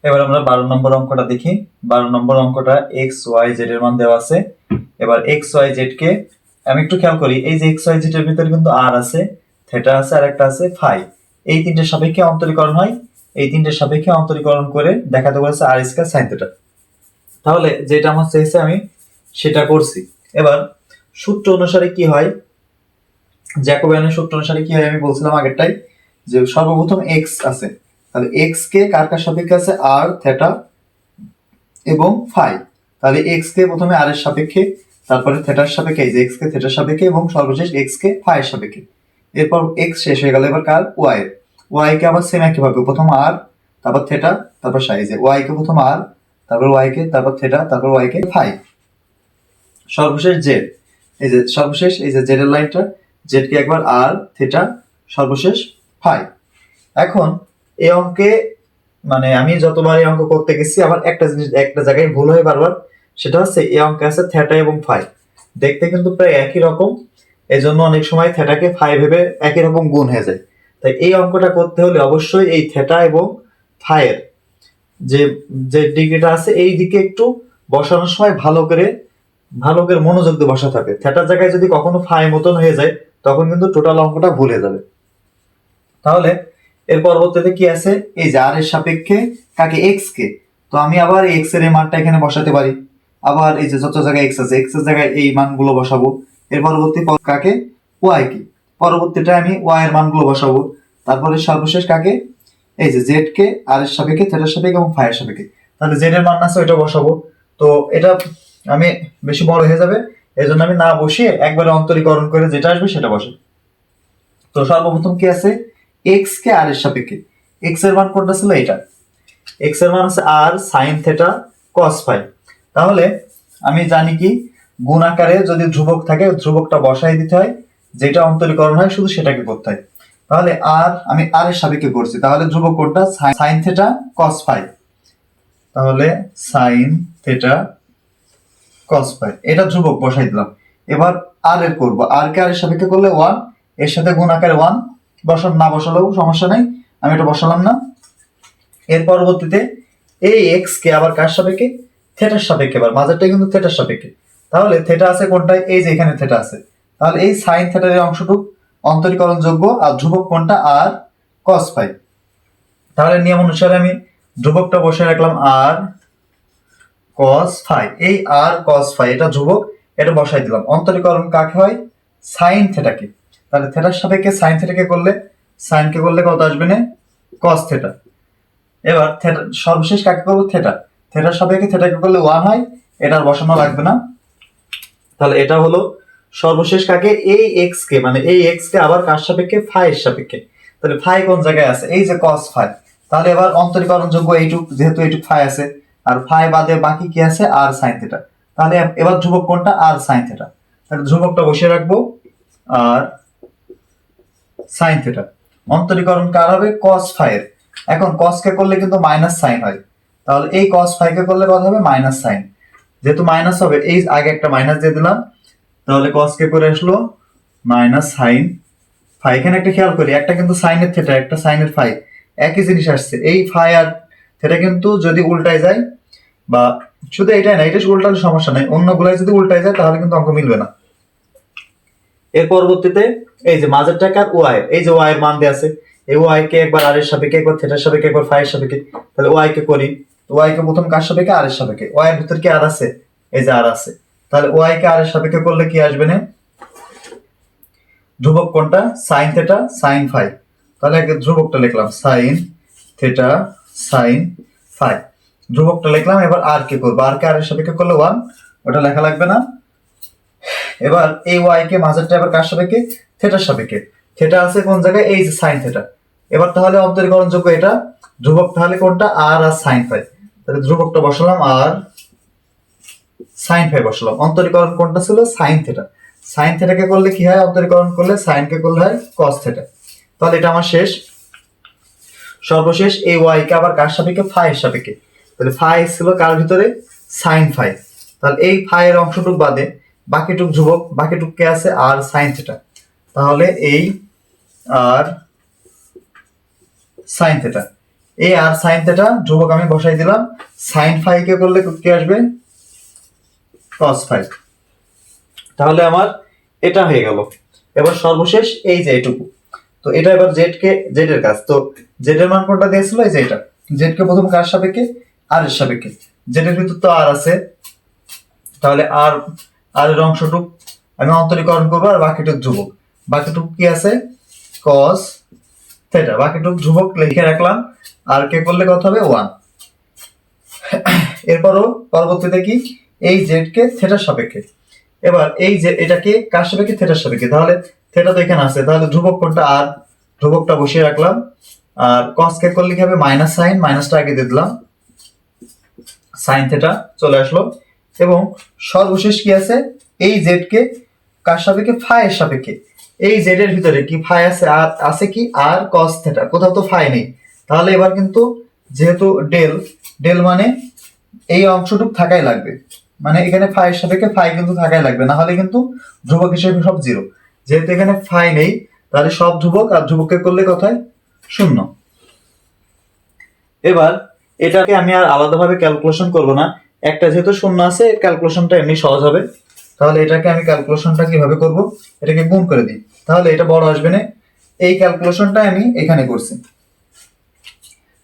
এবার আমরা 12 নম্বর অঙ্কটা দেখি। 12 নম্বর অঙ্কটা এক্স ওয়াই জেড এর মান দেওয়া আছে। এবার এক্স ওয়াই জেড কে আমি একটু খেয়াল করি, এই যে এক্স ওয়াই জেড এর ভিতরে কিন্তু আর আছে, থিটা আছে, আর একটা আছে ফাই। এই তিনটের সাপেক্ষে অন্তরীকরণ হয়। এই তিনটের সাপেক্ষে অন্তরীকরণ করে দেখাতে বলেছে আর স্কয়ার সাইন থিটা। তাহলে যেটা আমার চেয়েছে আমি সেটা করছি। এবার সূত্র অনুসারে কি হয়, জ্যাকোবিয়ানের সূত্র অনুসারে কি হয় আমি বলছিলাম আগেরটাই, যে সর্বপ্রথম এক্স আছে, তাহলে এক্স কে কার কার সাপেক্ষে আছে, আর থিটা এবং ফাই। তাহলে এক্স কে প্রথমে আর এর সাপেক্ষে, তারপরে থিটার সাপেক্ষে, এই যে এক্স কে থিটার সাপেক্ষে, এবং সর্বশেষ এক্স কে ফাই এর সাপেক্ষে। এরপর এক্স শেষ হয়ে গেল, এবার কার ওয়াই এর। ওয়াই কে আবার সেম একই ভাবে, প্রথম আর, তারপর থিটা, তারপর ফাই। যে ওয়াই কে প্রথম আর, তারপর ওয়াই কে, তারপর থিটা, তারপর ওয়াই কে ফাই, সর্বশেষ জেড। এই যে সর্বশেষ এই যে জেড এর লাইনটা, জেড কে একবার আর, থিটা, সর্বশেষ ফাই। এখন এই অঙ্কে মানে আমি যতবার এই অঙ্ক করতে গেছি আমার একটা জিনিস একটা জায়গায় ভুল হয় বারবার, সেটা হচ্ছে এই অঙ্কে আছে থিটা এবং ফাই, দেখতে কিন্তু প্রায় একই রকম, এই জন্য অনেক সময় থিটাকে ফাই ভেবে একই রকম গুণ হয়ে যায়। তাই এই অঙ্কটা করতে হলে অবশ্যই এই থিটা এবং ফাই এর যে যে ডিগ্রিটা আছে এই দিকে একটু বসানোর সময় ভালো করে মনোযোগ দিয়ে বসাতে হবে। থিটার জায়গায় যদি কখনো ফাই মতন হয়ে যায় তখন কিন্তু টোটাল অঙ্কটা ভুলে যাবে। তাহলে এর পরবর্তীতে কি আছে, এই যে আর এর সাপেক্ষে কাকে, এক্স কে, তো আমি আবার এক্স এর মানটা এখানে বসাতে পারি। আবার এই যে যত জায়গায় এক্স আছে এক্স এর জায়গায় এই মানগুলো বসাবো। এর পরবর্তী কাকে, ওয়াই কে, পরবর্তীটা আমি ওয়াই এর মানগুলো বসাবো। তারপরে সর্বশেষ কাকে, এই যে জেড কে আর এর সাপেক্ষে, থিটার সাপেক্ষে এবং ফাই এর সাপেক্ষে। তাহলে জেড এর মান আছে ওইটা বসাবো। তো এটা আমি বেশি বড় হয়ে যাবে, এই জন্য আমি না বসিয়ে একবারে অন্তরীকরণ করে যেটা আসবে সেটা বসে। তো সর্বপ্রথম কি আছে, এক্স কে আর এর সাপেক্ষে, এক্স এর মান কোনটা ছিল, এটা এক্স এর মান হচ্ছে আর সাইন থিটা কস ফাই। তাহলে আমি জানি কি, গুণ আকারে যদি ধ্রুবক থাকে ধ্রুবকটা বসাই দিতে হয়, যেটা অন্তরীকরণ হয় শুধু সেটাকে করতে হয়। তাহলে আর আমি আর এর সাপেক্ষে করছি, তাহলে ধ্রুবক কোনটা, সাইন থিটা কস ফাই। তাহলে সাইন থিটা কস ফাই এটা ধ্রুবক বসাই দিলাম। এবার আর এর করব, আর কে আর এর সাপেক্ষে করলে 1, এর সাথে গুণ আকারে 1 বসান, না বসালেও সমস্যা নেই, আমি এটা বসালাম না। এর পরবর্তীতে এই এক্স কে আবার কার সাপেক্ষে, থিটার সাপেক্ষে, এবার মাঝেরটা কিন্তু থিটার সাপেক্ষে। তাহলে থিটা আছে কোনটায়, এই যে এখানে থিটা আছে, তাহলে এই সাইন থিটার এর অংশটুকু অন্তরীকরণ যোগ্য, আর ধ্রুবক কোনটা, আর কস ফাই। তাহলে নিয়ম অনুসারে আমি ধ্রুবকটা বসে রাখলাম আর কস ফাই, এই আর কস ফাই এটা ধ্রুবক, এটা বসাই দিলাম। অন্তরীকরণ কাকে হয়, সাইন থিটাকে। তাহলে থিটার সাপেক্ষে সাইন থিটাকে করলে, সাইন কে করলে কত আসবে না, কস থিটা। এবার থিটা সর্বশেষ কাকে করব, থিটা, থিটার সাপেক্ষে থিটাকে করলে 1 হয়, এটা আর বসানো লাগবে না। তাহলে এটা হলো সর্বশেষ কাকে, এই এক্স কে, মানে এই এক্স কে আবার কার সাপেক্ষে, ফাই এর সাপেক্ষে। তাহলে ফাই কোন জায়গায় আছে, এই যে কস ফাই। তাহলে এবার অন্তরীকরণ যোগ্য এইটুক, যেহেতু এইটুক ফাই আছে, আর ফাই বাদে বাকি কি আছে, আর সাইন থিটা। তাহলে এবার ধ্রুবক কোনটা, আর সাইন থিটা। তাহলে ধ্রুবকটা বসিয়ে রাখবো আর সাইন থিটা। অন্তরীকরণ কার হবে, কস ফাই এর। এখন কস কে করলে কিন্তু মাইনাস সাইন হয়, তাহলে এই কস ফাই কে করলে কত হবে, মাইনাস সাইন। যেহেতু মাইনাস হবে, এই আগে একটা মাইনাস দিয়ে দিলাম, তাহলে কস কে করে আসলো মাইনাস সাইন ফাই। এখানে একটা খেয়াল করি, একটা কিন্তু সাইনের থিটা, একটা সাইনের ফাই, একই জিনিস আসছে। এই ফাই আর থিটা কিন্তু যদি উল্টায় যায়, বা শুধু এটাই না, এটা উল্টালে সমস্যা নাই, অন্যগুলাই যদি উল্টায় যায় তাহলে কিন্তু অঙ্ক মিলবে না। এর পরবর্তীতে এই যে মাঝের টাকার ওয়াই, এই যে ওয়াই এর মান দেওয়া আছে, এই ওয়াই কে একবার আর এর সাপেক্ষে, একবার থিটার সাপেক্ষে, একবার ফাই এর সাপেক্ষে। তাহলে ওয়াই কে করি, ওয়াই কে প্রথম কার সাপেক্ষে, আর এর সাপেক্ষে। ওয়াই এর ভিতর কি আর আছে, এই যে আর আছে। তাহলে ওয়াই কে আর এর সাপেক্ষে করলে কি আসবে না, ধ্রুবক কোনটা, সাইন থিটা সাইন ফাই। তাহলে আগে ধ্রুবকটা লিখলাম সাইন থিটা সাইন ফাই, ধ্রুবকটা লিখলাম। এবার আর কে করবো, আর কে আর এর সাপেক্ষে করলে 1, ওটা লেখা লাগবে না। এবার এই ওয়াই কে মাঝেরটা এবার কার সাপেক্ষে, থিটার সাপেক্ষে। থিটা আছে কোন জায়গায়, এই যে সাইন থিটা। এবার তাহলে অন্তরীকরণ যোগ্য এটা, ধ্রুবক তাহলে কোনটা, আর সাইন ফাই। তাহলে ধ্রুবকটা বসালাম আর সাইন ফাই বসালাম। অন্তরীকরণ কোনটা ছিল, সাইন থিটা। সাইন থিটাকে করলে কি হয়, অন্তরীকরণ করলে সাইন কে করলে হয় কস থিটা। তাহলে এটা আমার শেষ। সর্বশেষ এই ওয়াই কে আবার কার সাপেক্ষে, ফাই এর সাপেক্ষে। তাহলে ফাই ছিল কার ভিতরে, সাইন ফাই। তাহলে এই ফাই এর অংশটুক বাদে বাকিটুক ধ্রুবক, বাকিটুক কে আছে, আর সাইন থিটা। তাহলে এই আর সাইন থিটা, এই আর সাইন থেটা ধ্রুবক আমি বসাই দিলাম, সাইন ফাই কে করলে কি আসবে, কস ফাই। তাহলে আমার এটা হয়ে গেল। এবার সর্বশেষ এই যে এটুকু, তো এটা এবার জেড এর কাজ। তো জেড এর মান কোনটা দিয়েছিল, এই যে এটা। জেড কে প্রথম কার সাপেক্ষে, আর এর সাপেক্ষে। জেড এর ভিতর তো আর আছে, তাহলে আর এর অংশটুক আমি অন্তরীকরণ করবো, আর বাকিটুক ধ্রুবক। বাকিটুক কি আছে, কস থেটা, বাকিটুক ধ্রুবক লিখে রাখলাম। আর কে করলে কত হবে, 1। এরপরও পরবর্তীতে কি, এই জেড কে থেটার সাপেক্ষে। এবার এই যে এটাকে কার সাপেক্ষে, থেটার সাপেক্ষে। তাহলে থেটা তো এখানে আছে, তাহলে ধ্রুবক কোনটা, আর ধ্রুবকটা বসিয়ে রাখলাম। আর কস কে করলে কি হবে, মাইনাস সাইন, মাইনাসটা আগে দিয়ে দিলাম, সাইন থেটা চলে আসলো। এবং সর্বশেষ কি আছে, এই জেড কে কার সাপেক্ষে, ফাই এর সাপেক্ষে। এই জেড এর ভিতরে কি ফাই আছে, আর আছে কি, আর কস থেটা, কোথাও তো ফাই নেই। তাহলে এবার কিন্তু যেহেতু ডেল, ডেল মানে এই অংশটুক থাকাই লাগবে, মানে এখানে ফাই এর সাপেক্ষে ফাই কিন্তু থাকাই লাগবে, না হলে কিন্তু ধ্রুবক হিসেবে সব জিরো। যেহেতু এখানে ফাই নেই, তাহলে সব ধ্রুবক, আর ধ্রুবককে করলে কথায় 0। এবার এটাকে আমি আর আলাদাভাবে ক্যালকুলেশন করব না, একটা যেহেতু 0 আছে, ক্যালকুলেশনটা এমনি সহজ হবে। তাহলে এটাকে আমি ক্যালকুলেশনটা কিভাবে করব, এটাকে গুণ করে দিই, তাহলে এটা বড় আসবে না। এই ক্যালকুলেশনটা আমি এখানে করছি।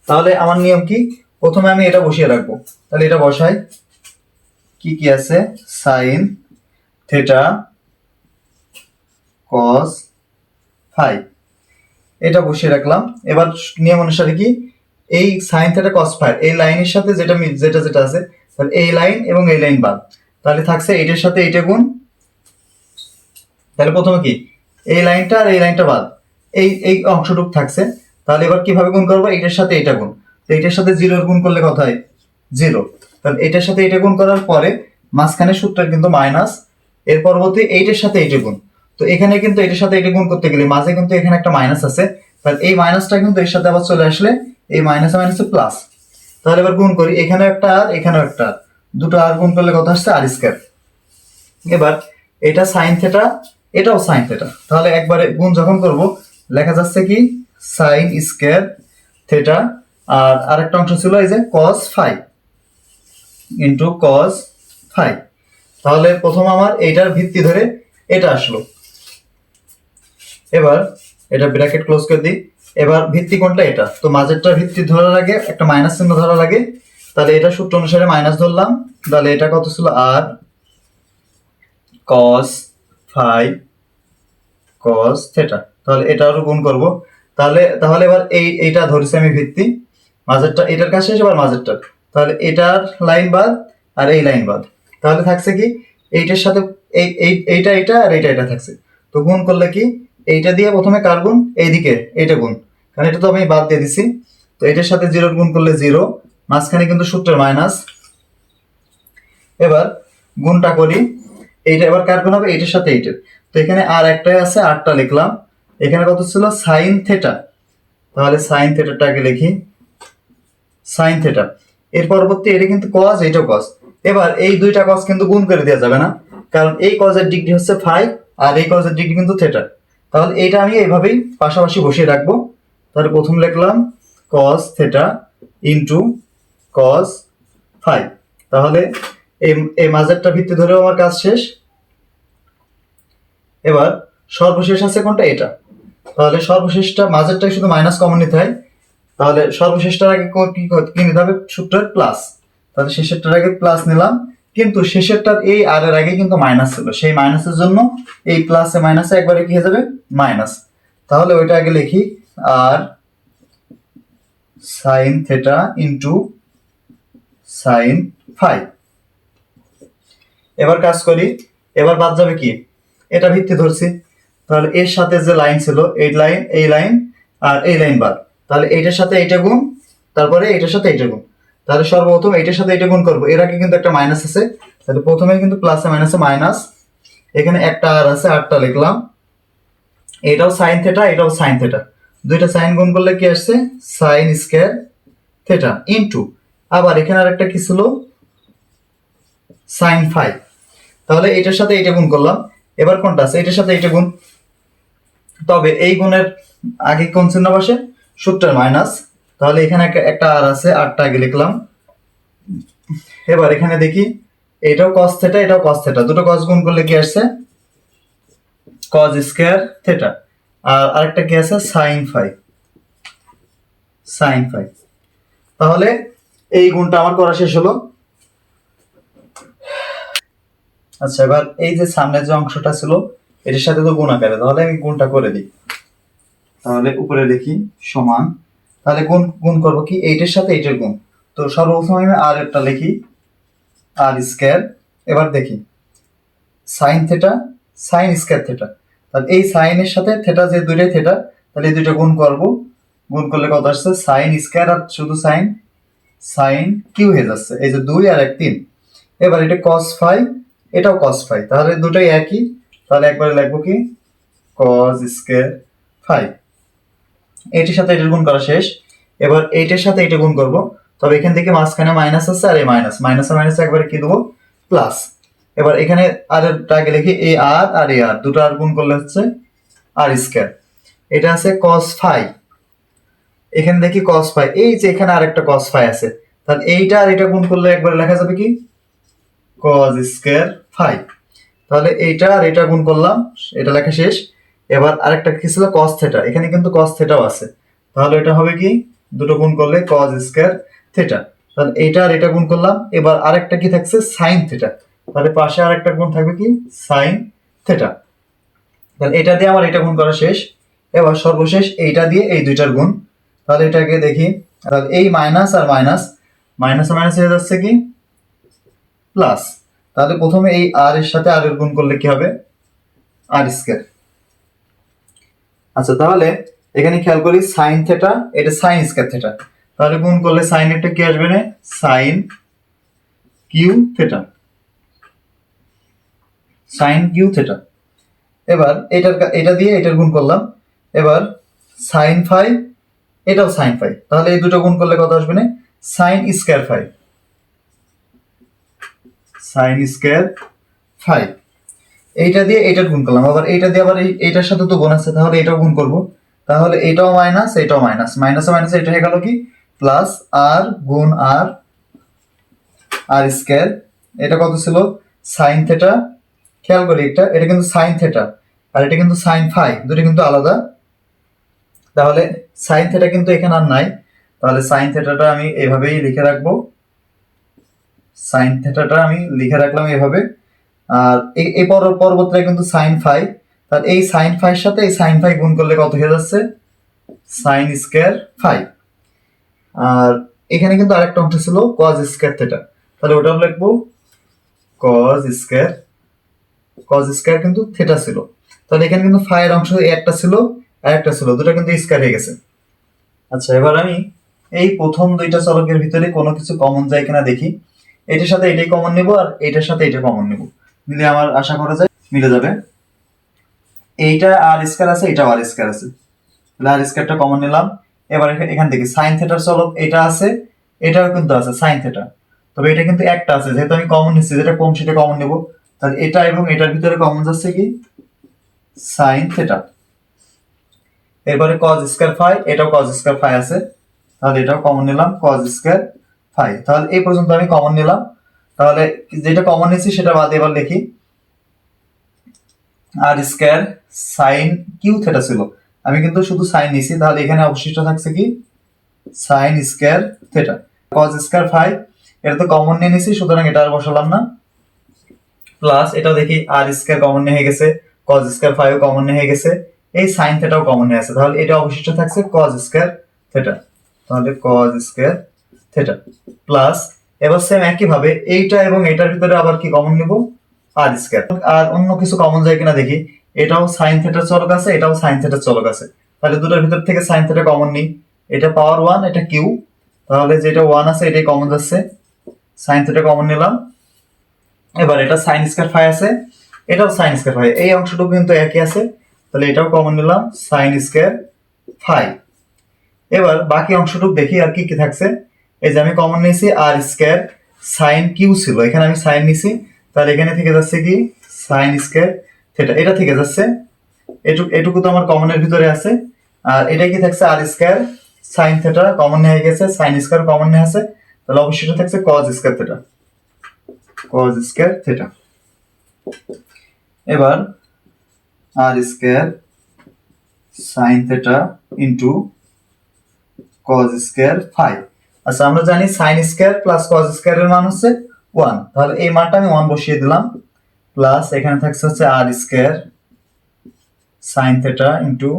তাহলে আমার নিয়ম কি, প্রথমে আমি এটা বসিয়ে রাখবো, তাহলে এটা বসাই, কি কি আছে, সাইন থেটা কস ফাই, এটা বসিয়ে রাখলাম। এবার নিয়ম অনুসারে কি, এই সাইন থেটা কস ফাই এই লাইনের সাথে যেটা যেটা যেটা আছে, তাহলে এই লাইন এবং এই লাইন বাদ, তাহলে থাকছে এইটার সাথে এইটা গুণ। তাহলে প্রথমে কি, এই লাইনটা আর এই লাইনটা বাদ, এই এই অংশটুক থাকছে। তাহলে এবার কিভাবে গুণ করবো, এইটার সাথে এটা গুণ, তো এইটার সাথে জিরোর গুণ করলে কত হয়, 0। তাহলে এটার সাথে এটা গুণ করার পরে মাঝখানে সূত্রের কিন্তু মাইনাস, এর পরবর্তী এইটার সাথে এইটা গুণ। তো এখানে কিন্তু এটার সাথে এটা গুণ করতে গেলে মাঝে কিন্তু এখানে একটা মাইনাস আছে, তাহলে এই মাইনাসটা কিন্তু এর সাথে আবার চলে আসলে এই মাইনাসে মাইনাসে প্লাস। তাহলে এবার গুণ করি, এখানেও একটা আর এখানেও একটা আর, দুটো আর গুণ করলে কত আসছে, আর স্কয়ার। এবার এটা সাইন থেটা, এটাও সাইন থেটা, তাহলে একবারে গুণ যখন করব লেখা যাচ্ছে কি, সাইন স্কয়ার থেটা, আর আরেকটা অংশ ছিল এই যে cos phi into cos phi. তাহলে প্রথম আমার এইটার ভিত্তি ধরে এটা আসলো। এবার এটা ব্র্যাকেট ক্লোজ করে দিই। এবার ভিত্তি কোনটা, এটা তো মাঝেরটার ভিত্তি ধরার আগে একটা মাইনাস চিহ্ন ধরা লাগে, তাহলে এটা সূত্র অনুসারে মাইনাস ধরলাম। তাহলে এটা কত ছিল, আর কস ফাই কস থেটা, তাহলে এটা আরো গুণ করব। তাহলে তাহলে এবার এইটা ধরেছি আমি ভিত্তি, মাঝেরটা এটার কাছে শেষ, এবার মাঝেরটা, তাহলে এটার লাইন বাদ আর এই লাইন বাদ, তাহলে থাকছে কি, এইটার সাথে এইটা এটা আর এটা থাকছে। তো গুণ করলে কি, এইটা দিয়ে প্রথমে কার গুণ, এইদিকে এইটা গুণ, কারণ এটা তো আমি বাদ দিয়ে দিছি। তো এটার সাথে 0 গুণ করলে 0, মাঝখানে কিন্তু সূত্রের মাইনাস। এবার গুণটা করি, এইটা এবার কার গুণ হবে, এইটার সাথে এইটার। তো এখানে আর একটাই আছে, আরটা লিখলাম। এখানে কত ছিল, সাইন থেটা, তাহলে সাইন থেটাটাকে লিখি, সাইন থেটা। এর পরবর্তী এটা কিন্তু কস, এইটাও কস। এবার এই দুইটা কস কিন্তু গুণ করে দেওয়া যাবে না, কারণ এই কজের ডিগ্রি হচ্ছে ফাই, আর এই কজের ডিগ্রি কিন্তু থেটা। তাহলে এটা আমি এইভাবেই পাশাপাশি বসিয়ে রাখবো। তাহলে প্রথম লিখলাম cos theta into cos phi. তাহলে এই এই মাঝেরটা ভিত্তি ধরেও আমার কাজ শেষ। এবার সর্বশেষ আছে কোনটা, এটা। তাহলে সর্বশেষটা মাঝেরটাই শুধু মাইনাস কমন নিতে হয়, তাহলে সর্বশেষটার আগে কি নিতে হবে, সূত্রের প্লাস। তাহলে শেষেরটার আগে প্লাস নিলাম, কিন্তু শেষেরটার এই আর এর আগে কিন্তু মাইনাস ছিল, সেই মাইনাসের জন্য এই প্লাসে মাইনাসে একবারে কি হয়ে যাবে, মাইনাস। তাহলে ওইটা আগে লিখি, আর sine theta into sine phi. এবার কাজ করি, এবার বাদ যাবে কি, এটা ভিত্তি ধরছি, তাহলে এর সাথে যে লাইন ছিল এই লাইন আর এই লাইন বাদ, তাহলে এইটার সাথে এইটা গুণ, তারপরে এইটার সাথে এইটা গুণ। তাহলে সর্বপ্রথম এইটার সাথে এইটা গুণ করবো, এর আগে কিন্তু একটা মাইনাস আছে, তাহলে প্রথমে কিন্তু প্লাসে মাইনাসে মাইনাস, এখানে একটা আর আছে, আরটা লিখলাম। এটাও সাইন থেটা, এটাও সাইন থেটা, দুইটা সাইন গুণ করলে কি আসছে, সাইন স্কয়ার থেটা ইনটু, আবার এখানে আরেকটা কি ছিল, সাইন ফাই। তাহলে এটার সাথে এইটা গুণ করলাম। এবার কোনটা আছে, এটার সাথে এইটা গুণ, তবে এই গুণের আগে কোন চিহ্ন বসে, সূত্রের মাইনাস। তাহলে এখানে একটা আর আছে, আরটা আগে লিখলাম। এবার এখানে দেখি এটাও cos থিটা, এটাও cos থিটা, দুটো cos গুণ করলে কি আসছে? cos square theta. আর আরেকটা কি আছে? sin phi. sin phi. তাহলে এই গুণটা আমার করা শেষ হলো। আচ্ছা, এবার এই যে সামনের যে অংশটা ছিল এটার সাথে তো গুণ আকারে, তাহলে আমি গুণটা করে দিই। তাহলে উপরে লিখি সমান, তাহলে গুণ গুণ করবো কি এইটার সাথে এইটার গুণ। তো সর্বপ্রথম আমি আর একটা লিখি, আর স্কয়ার। এবার দেখি sine theta, sign square theta, তাহলে এই সাইনের সাথে থিটা যে দুইটাই থিটা, তাহলে এই দুইটা গুণ করব। গুণ করলে কত আসছে? সাইন স্কয়ার আর শুধু সাইন, সাইন কিউ হয়ে যাচ্ছে, এই যে 2 আর 1 3। এবার এটা cos ফাই, এটাও cos ফাই, তাহলে দুটোই একই, তাহলে একবারে লিখবো কি cos স্কয়ার ফাই। এটির সাথে এটার গুণ করা শেষ। এবার এইটার সাথে এটা গুণ করব, তবে এখান থেকে মাঝখানে মাইনাস আছে, আর এই মাইনাস মাইনাসে মাইনাসে একবারে কি দেবো? প্লাস। এবার এখানে আর এরটা আগে লিখি, এই আর আর এই আর দুটো আর গুণ করলে হচ্ছে আর স্কয়ার। এটা আছে cos ফাই, এখানে দেখি cos ফাই, এই যে এখানে আরেকটা cos ফাই আছে, তাহলে এইটা আর এটা গুণ করলে একবারে লেখা যাবে কি cos স্কয়ার ফাই। তাহলে এইটা আর এটা গুণ করলাম, এটা লেখা শেষ। এবার আরেকটা কি ছিল? cos থিটা, এখানে কিন্তু cos থিটাও আছে, তাহলে এটা হবে কি দুটো গুণ করলে cos স্কয়ার থিটা। তাহলে এইটা আর এটা গুণ করলাম। এবার আরেকটা কি থাকছে? sin থিটা, তাহলে পাশে আরেকটা গুণ থাকবে কি sin থিটা। তাহলে এটা দিয়ে আমার এটা গুণ করা শেষ। এবার সর্বশেষ এইটা দিয়ে এই দুইটার গুণ, তাহলে এটাকে দেখি, তাহলে এই মাইনাস আর মাইনাস মাইনাস মাইনাস হয়ে যাচ্ছে কি প্লাস। তাহলে প্রথমে এই আর এর সাথে আর এর গুণ করলে কি হবে? R square. আচ্ছা, তাহলে এখানে খেয়াল করি সাইন থিটা, এটা সাইন স্কয়ার থিটা, তাহলে গুণ করলে সাইন একটা কি আসবে? না sine cube theta, sine cube theta. এবার এটা দিয়ে এটার গুণ করলাম। এবার সাইন ফাই, এটাও সাইন ফাই, তাহলে এই দুটো গুণ করলে কত আসবে? না sine square phi, sine square phi. এইটা দিয়ে এটার গুণ করলাম, আবার এইটা দিয়ে আবার এইটার সাথে তো গুণ আছে, তাহলে এটাও গুণ করব। তাহলে এটাও মাইনাস, এটাও মাইনাস, মাইনাসে মাইনাসে এটা হয়ে গেল কি প্লাস। আর গুণ আর, আর স্কয়ার। এটা কত ছিল? Sine theta. খেয়াল করি এটা কিন্তু সাইন থিটা, আর এটা কিন্তু সাইন ফাই, দুটো কিন্তু আলাদা। তাহলে সাইন থিটা কিন্তু এখানে আর নাই, তাহলে সাইন থিটাটা আমি এভাবেই লিখে রাখবো, সাইন থিটাটা আমি লিখে রাখলাম এভাবে। আর এই পরবর্তীটা কিন্তু সাইন ফাই, তাহলে এই সাইন ফাইয়ের সাথে এই সাইন ফাই গুণ করলে কত হয়ে যাচ্ছে? Sign square phi. আর এখানে কিন্তু আরেকটা অংশ ছিল cos স্কয়ার থিটা, তাহলে ওটাও লিখবো cos স্কয়ার, cos স্কয়ার কিন্তু থিটা ছিল, তাহলে এখানে কিন্তু ফাই এর অংশ একটা ছিল আর একটা ছিল, দুটো কিন্তু স্কয়ার হয়ে গেছে। আচ্ছা, এবার আমি এই প্রথম দুইটা চলকের ভিতরে কোনো কিছু কমন যায় কিনা দেখি। এটার সাথে এটাই কমন নেব, আর এটার সাথে এটা কমন নেব, নিলে আমার আশা করা যায় মিলে যাবে। এইটা আর স্কয়ার আছে, এটাও আর স্কয়ার আছে, তাহলে আর স্কয়ারটা কমন নিলাম। এবার এখান থেকে সাইন থিটার চলক এটা আছে, এটাও কিন্তু আছে সাইন থিটা, তবে এটা কিন্তু একটা আছে, যেহেতু আমি কমন নিচ্ছি, যেটা কম সেটা কমন নেব। তাহলে এটা এবং এটার ভিতরে কমন যাচ্ছে কি সাইন থিটা। এরপরে cos স্কয়ার ফাই, এটাও cos স্কয়ার ফাই আছে, তাহলে এটাও কমন নিলাম cos স্কয়ার ফাই। তাহলে এই পর্যন্ত আমি কমন নিলাম। তাহলে যেটা কমন নিয়েছি সেটা বাদ এবার লিখি, আর স্কয়ার সাইন কিউ থিটা ছিল, আমি কিন্তু শুধু সাইন নিছি, তাহলে এখানে অবশিষ্ট থাকছে কি sine square theta. cos square phi, এটা তো কমন নিয়ে নিছি, সুতরাং এটা আর বসালাম না। প্লাস এটাও দেখি আর স্কয়ার কমন নিয়ে হয়ে গেছে, cos স্কয়ার ফাইও কমন নিয়ে হয়ে গেছে, এই সাইন থিটাও কমন নিয়ে আছে, তাহলে এটা অবশিষ্ট থাকছে cos স্কয়ার থিটা। তাহলে cos স্কয়ার থিটা প্লাস, এবার সেম একই ভাবে এইটা এবং এটার ভিতরে আবার কি কমন নিব? আর স্কয়ার। আর অন্য কিছু কমন যায় কিনা দেখি, এটাও সাইন থিটার চলক আছে, এটাও সাইন থিটার চলক আছে, তাহলে দুটোর ভিতর থেকে সাইন থিটা কমন নিই। এটা পাওয়ার 1, এটা কিউ, তাহলে যেটা 1 আছে এটাই কমন যাচ্ছে, সাইন থিটা কমন নিলাম। এবার এটা সাইন স্কয়ার ফাই আছে, এটাও সাইন স্কয়ার ফাই, এই অংশটুকু কিন্তু একই আছে, তাহলে এটাও কমন নিলাম সাইন স্কয়ার ফাই। এবার বাকি অংশটুকু দেখি আর কি কি থাকছে। এই যে আমি কমন নিয়েছি আর স্কয়ার সাইন কিউ ছিল, এখানে আমি সাইন নিছি, তাহলে এখানে থেকে যাচ্ছে কি সাইন স্কয়ার থিটা, এটা থেকে যাচ্ছে, এটুকু তো আমার কমনের ভিতরে আছে। আর এটা কি থাকছে আর স্কয়ার সাইন থেটা কমন নিয়ে গেছে, সাইন স্কয়ার কমন নিয়ে আছে, তাহলে অবশ্যই এটা থাকছে cos square theta, cos square theta. এবার আর square sine theta into cos square phi. আচ্ছা আমরা জানি sine square plus cos square এর মান হচ্ছে 1, তাহলে এই মানটা আমি 1 বসিয়ে দিলাম, প্লাস এখানে থাকছে হচ্ছে আর square sine theta into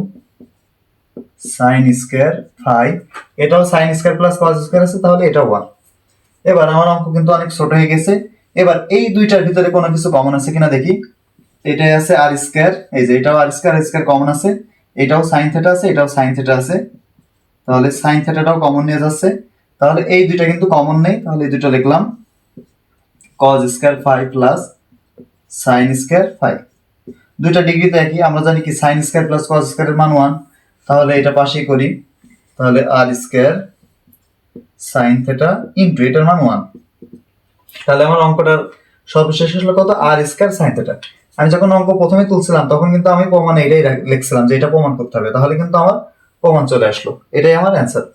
sine square phi, এটাও sine square plus cos square আছে, তাহলে এটা 1। এবার আমার অঙ্ক কিন্তু অনেক ছোট হয়ে গেছে। এবার এই দুইটার ভিতরে কোনো কিছু কমন আছে কিনা দেখি। এটাই আছে আর স্কয়ার, এই যে এটাও আর স্কয়ার কমন আছে, এটাও সাইন থেটা আছে, এটাও সাইন থেটা আছে, তাহলে সাইন থেটাটাও কমন নিয়ে যাচ্ছে, তাহলে এই দুইটা কিন্তু কমন নেই, তাহলে এই দুটো লিখলাম cos square phi plus sine square phi. দুইটা ডিগ্রিতে একই, আমরা জানি কি সাইন স্কয়ার প্লাস কজ স্কয়ারের মান 1, তাহলে এটা পাশেই করি, তাহলে r square sine theta into এটার মান 1। তাহলে আমার অঙ্কটার সর্বশেষ হলো কত, আর স্কয়ার সাইন থেটা। আমি যখন অঙ্ক প্রথমে তুলছিলাম তখন কিন্তু আমি প্রমাণে এটাই লিখছিলাম যে এটা প্রমাণ করতে হবে, তাহলে কিন্তু আমার প্রমাণ চলে আসলো, এটাই আমার অ্যান্সার।